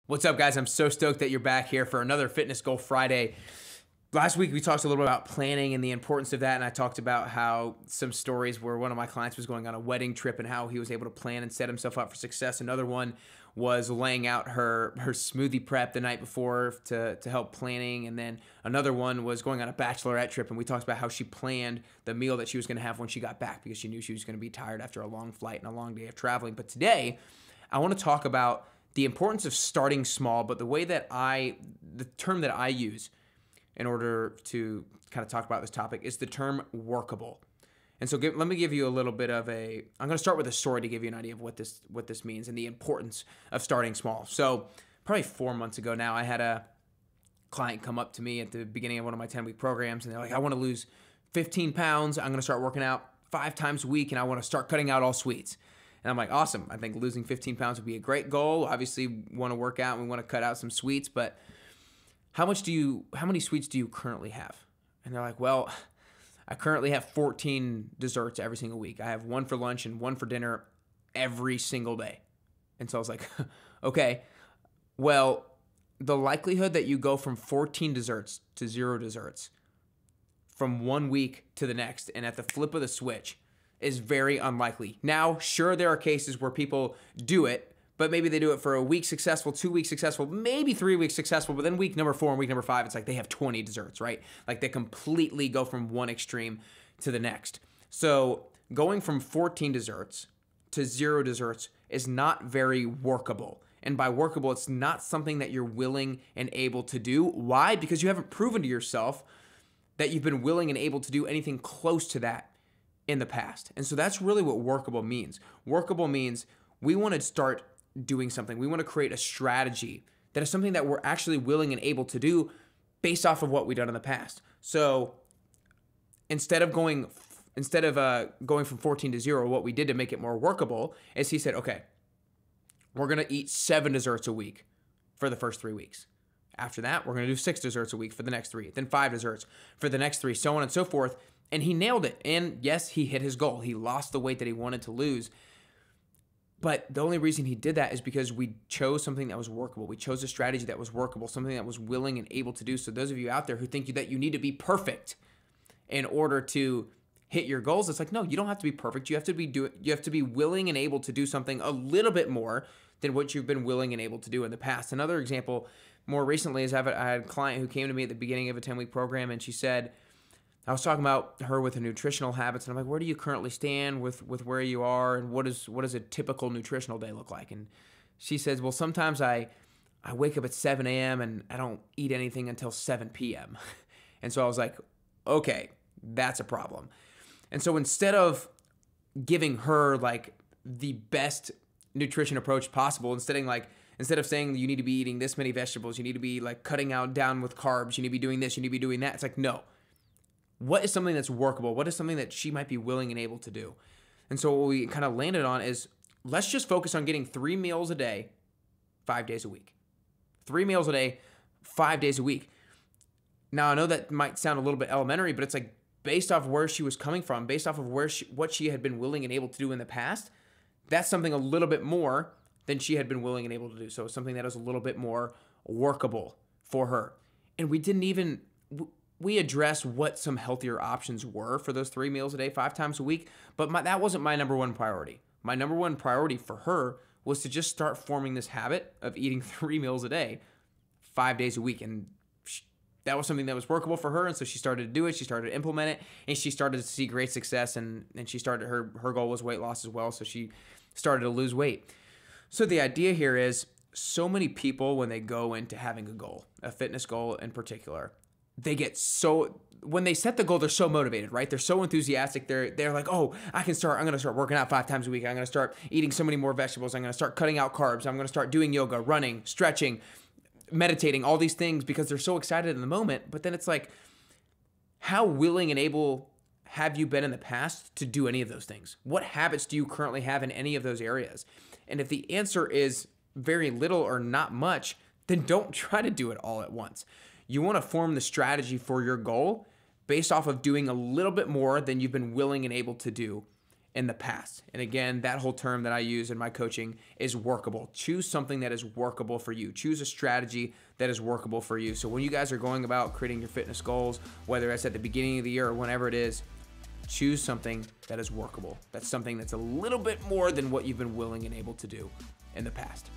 What's up, guys? I'm so stoked that you're back here for another Fitness Goal Friday. Last week, we talked a little bit about planning and the importance of that, and I talked about how some stories where one of my clients was going on a wedding trip and how he was able to plan and set himself up for success. Another one was laying out her smoothie prep the night before to help planning, and then another one was going on a bachelorette trip, and we talked about how she planned the meal that she was going to have when she got back because she knew she was going to be tired after a long flight and a long day of traveling. But today, I want to talk about the importance of starting small, but the term that I use in order to kind of talk about this topic is the term workable. And so let me give you a little bit of I'm going to start with a story to give you an idea of what this means and the importance of starting small. So probably 4 months ago now, I had a client come up to me at the beginning of one of my 10-week programs, and they're like, I want to lose 15 pounds. I'm going to start working out 5 times a week, and I want to start cutting out all sweets. And I'm like, awesome. I think losing 15 pounds would be a great goal. Obviously, we want to work out and we want to cut out some sweets, but how many sweets do you currently have? And they're like, well, I currently have 14 desserts every single week. I have one for lunch and one for dinner every single day. And so I was like, okay, well, the likelihood that you go from 14 desserts to 0 desserts from 1 week to the next and at the flip of the switch is very unlikely. Now, sure, there are cases where people do it, but maybe they do it for a week successful, 2 weeks successful, maybe 3 weeks successful, but then week number 4 and week number 5, it's like they have 20 desserts, right? Like they completely go from one extreme to the next. So going from 14 desserts to 0 desserts is not very workable. And by workable, it's not something that you're willing and able to do. Why? Because you haven't proven to yourself that you've been willing and able to do anything close to that in the past. And so that's really what workable means. Workable means we want to start doing something. We want to create a strategy that is something that we're actually willing and able to do based off of what we've done in the past. So instead of going from 14 to 0, what we did to make it more workable is he said, okay, we're going to eat 7 desserts a week for the first 3 weeks. After that, we're going to do 6 desserts a week for the next 3, then 5 desserts for the next 3, so on and so forth. And he nailed it. And yes, he hit his goal. He lost the weight that he wanted to lose. But the only reason he did that is because we chose something that was workable. We chose a strategy that was workable, something that was willing and able to do. So those of you out there who think that you need to be perfect in order to hit your goals, it's like, no, you don't have to be perfect. You have to be willing and able to do something a little bit more than what you've been willing and able to do in the past. Another example more recently is I had a client who came to me at the beginning of a 10-week program, and she said, I was talking about her with her nutritional habits, and I'm like, where do you currently stand with where you are, and what does a typical nutritional day look like? And she says, well, sometimes I wake up at 7 a.m. and I don't eat anything until 7 p.m. And so I was like, okay, that's a problem. And so instead of giving her like the best nutrition approach possible, instead of saying you need to be eating this many vegetables, you need to be like cutting down with carbs, you need to be doing this, you need to be doing that, it's like, no. What is something that's workable? What is something that she might be willing and able to do? And so what we kind of landed on is let's just focus on getting 3 meals a day, 5 days a week. 3 meals a day, 5 days a week. Now, I know that might sound a little bit elementary, but it's like based off where she was coming from, based off of what she had been willing and able to do in the past, that's something a little bit more than she had been willing and able to do. So it's something that is a little bit more workable for her. And we addressed what some healthier options were for those 3 meals a day, 5 times a week, but that wasn't my number one priority. My number one priority for her was to just start forming this habit of eating 3 meals a day, 5 days a week. And that was something that was workable for her, and so she started to do it, she started to implement it, and she started to see great success, and she started, her goal was weight loss as well, so she started to lose weight. So the idea here is so many people, when they go into having a goal, a fitness goal in particular, when they set the goal, they're so motivated, right? They're so enthusiastic. They're like, oh, I'm going to start working out 5 times a week. I'm going to start eating so many more vegetables. I'm going to start cutting out carbs. I'm going to start doing yoga, running, stretching, meditating, all these things because they're so excited in the moment. But then it's like, how willing and able have you been in the past to do any of those things? What habits do you currently have in any of those areas? And if the answer is very little or not much, then don't try to do it all at once. You want to form the strategy for your goal based off of doing a little bit more than you've been willing and able to do in the past. And again, that whole term that I use in my coaching is workable. Choose something that is workable for you. Choose a strategy that is workable for you. So when you guys are going about creating your fitness goals, whether it's at the beginning of the year or whenever it is, choose something that is workable. That's something that's a little bit more than what you've been willing and able to do in the past.